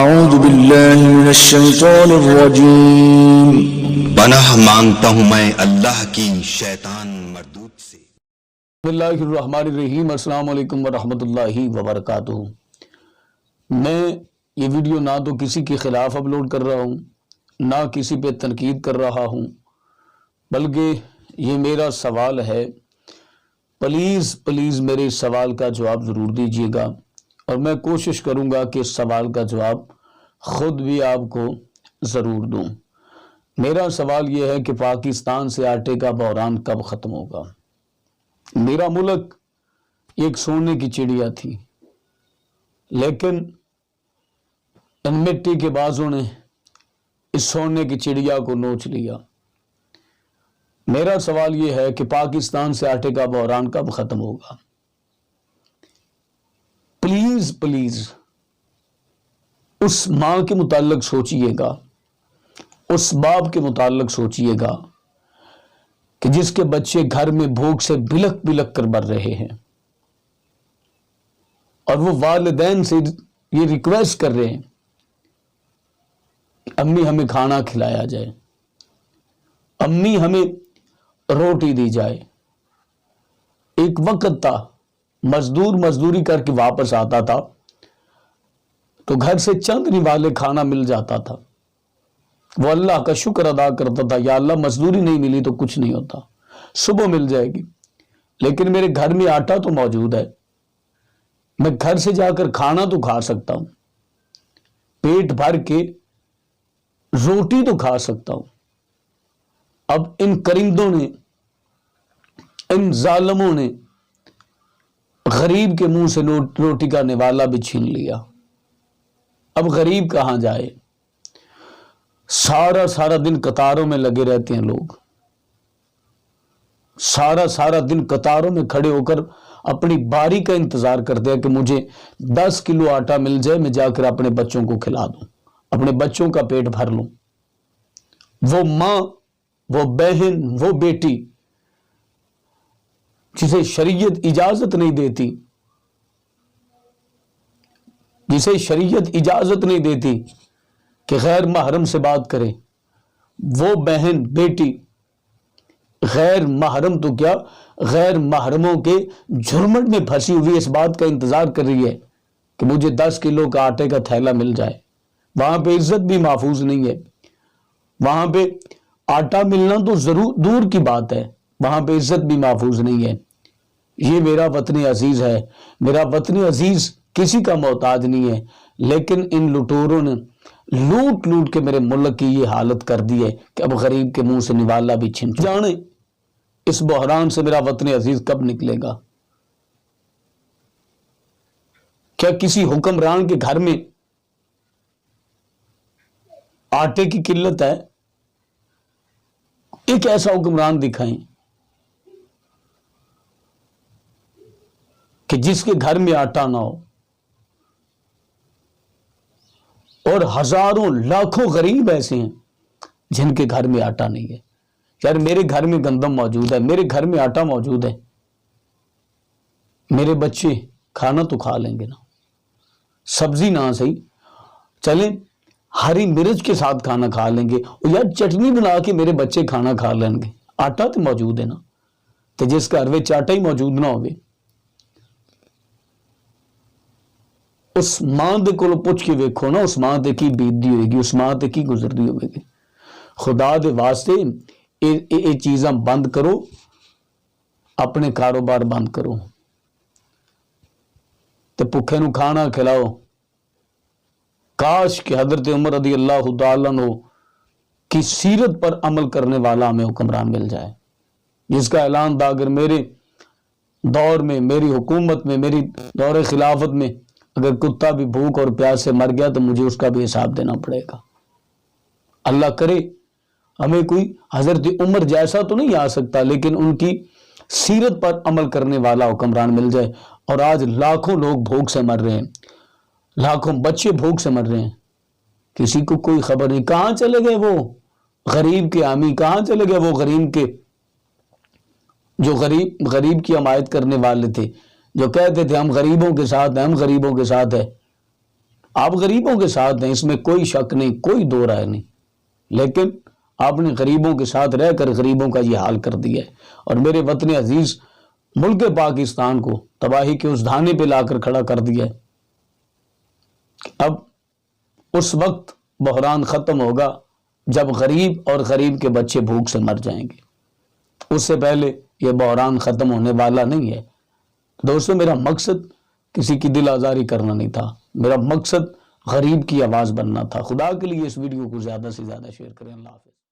اعوذ باللہ من الشیطان الرجیم۔ پناہ مانگتا ہوں میں اللہ کی شیطان مردود سے۔ بسم اللہ الرحمن الرحیم۔ السلام علیکم ورحمۃ اللہ وبرکاتہ۔ میں یہ ویڈیو نہ تو کسی کے خلاف اپلوڈ کر رہا ہوں، نہ کسی پہ تنقید کر رہا ہوں، بلکہ یہ میرا سوال ہے۔ پلیز میرے اس سوال کا جواب ضرور دیجیے گا، اور میں کوشش کروں گا کہ اس سوال کا جواب خود بھی آپ کو ضرور دوں۔ میرا سوال یہ ہے کہ پاکستان سے آٹے کا بحران کب ختم ہوگا؟ میرا ملک ایک سونے کی چڑیا تھی، لیکن ان مٹی کے بازوں نے اس سونے کی چڑیا کو نوچ لیا۔ میرا سوال یہ ہے کہ پاکستان سے آٹے کا بحران کب ختم ہوگا؟ پلیز اس ماں کے متعلق سوچئے گا، اس باپ کے متعلق سوچئے گا کہ جس کے بچے گھر میں بھوک سے بلک بلک کر مر رہے ہیں، اور وہ والدین سے یہ ریکویسٹ کر رہے ہیں کہ امی ہمیں کھانا کھلایا جائے، امی ہمیں روٹی دی جائے۔ ایک وقت تھا مزدوری کر کے واپس آتا تھا تو گھر سے چند نوالے کھانا مل جاتا تھا، وہ اللہ کا شکر ادا کرتا تھا، یا اللہ مزدوری نہیں ملی تو کچھ نہیں ہوتا، صبح مل جائے گی، لیکن میرے گھر میں آٹا تو موجود ہے، میں گھر سے جا کر کھانا تو کھا سکتا ہوں، پیٹ بھر کے روٹی تو کھا سکتا ہوں۔ اب ان کرندوں نے، ان ظالموں نے غریب کے منہ سے روٹی کا نوالا بھی چھین لیا۔ اب غریب کہاں جائے؟ سارا دن قطاروں میں لگے رہتے ہیں لوگ، سارا دن قطاروں میں کھڑے ہو کر اپنی باری کا انتظار کرتے ہیں کہ مجھے 10 کلو آٹا مل جائے، میں جا کر اپنے بچوں کو کھلا دوں، اپنے بچوں کا پیٹ بھر لوں۔ وہ ماں، وہ بہن، وہ بیٹی جسے شریعت اجازت نہیں دیتی، جسے شریعت اجازت نہیں دیتی کہ غیر محرم سے بات کرے، وہ بہن بیٹی غیر محرم تو کیا، غیر محرموں کے جھرمٹ میں پھنسی ہوئی اس بات کا انتظار کر رہی ہے کہ مجھے 10 کلو کا آٹے کا تھیلا مل جائے۔ وہاں پہ عزت بھی محفوظ نہیں ہے، وہاں پہ آٹا ملنا تو ضرور دور کی بات ہے، وہاں پہ عزت بھی محفوظ نہیں ہے۔ یہ میرا وطن عزیز ہے، میرا وطن عزیز کسی کا محتاج نہیں ہے، لیکن ان لٹوروں نے لوٹ کے میرے ملک کی یہ حالت کر دی ہے کہ اب غریب کے منہ سے نوالا بھی چھن جانے اس بحران سے میرا وطن عزیز کب نکلے گا؟ کیا کسی حکمران کے گھر میں آٹے کی قلت ہے؟ ایک ایسا حکمران دکھائیں کہ جس کے گھر میں آٹا نہ ہو، اور ہزاروں لاکھوں غریب ایسے ہیں جن کے گھر میں آٹا نہیں ہے۔ یار میرے گھر میں گندم موجود ہے، میرے گھر میں آٹا موجود ہے، میرے بچے کھانا تو کھا لیں گے نا، سبزی نہ صحیح چلیں ہری مرچ کے ساتھ کھانا کھا لیں گے، اور یار چٹنی بنا کے میرے بچے کھانا کھا لیں گے۔ آٹا تو موجود ہے نا، تو جس گھر میں آٹا ہی موجود نہ ہوئے، اس ماں دے کو پوچھ کے ویکھو نا، اس ماں دے کی بیتی ہوئے گی، اس ماں دے کی گزردی ہوئے گی۔ خدا دے واسطے یہ چیزاں بند کرو، اپنے کاروبار بند کرو، تے بھوکے نو کھانا کھلاؤ۔ کاش کہ حضرت عمر رضی اللہ تعالیٰ عنہ کی سیرت پر عمل کرنے والا ہمیں حکمران مل جائے، جس کا اعلان تھا اگر میرے دور میں، میری حکومت میں، میری دور خلافت میں اگر کتا بھی بھوک اور پیاس سے مر گیا تو مجھے اس کا بھی حساب دینا پڑے گا۔ اللہ کرے ہمیں کوئی حضرت عمر جیسا تو نہیں آ سکتا، لیکن ان کی سیرت پر عمل کرنے والا حکمران مل جائے۔ اور آج لاکھوں لوگ بھوک سے مر رہے ہیں، لاکھوں بچے بھوک سے مر رہے ہیں، کسی کو کوئی خبر نہیں۔ کہاں چلے گئے وہ غریب کے حامی؟ کہاں چلے گئے وہ غریب کے جو غریب کی حمایت کرنے والے تھے، جو کہتے تھے ہم غریبوں کے ساتھ ہیں، ہم غریبوں کے ساتھ ہیں؟ آپ غریبوں کے ساتھ ہیں، اس میں کوئی شک نہیں، کوئی دو رائے نہیں، لیکن آپ نے غریبوں کے ساتھ رہ کر غریبوں کا یہ حال کر دیا ہے، اور میرے وطن عزیز ملک پاکستان کو تباہی کے اس دھانے پہ لا کر کھڑا کر دیا ہے۔ اب اس وقت بحران ختم ہوگا جب غریب اور غریب کے بچے بھوک سے مر جائیں گے، اس سے پہلے یہ بحران ختم ہونے والا نہیں ہے۔ دوستو، میرا مقصد کسی کی دل آزاری کرنا نہیں تھا، میرا مقصد غریب کی آواز بننا تھا۔ خدا کے لیے اس ویڈیو کو زیادہ سے زیادہ شیئر کریں۔ اللہ حافظ۔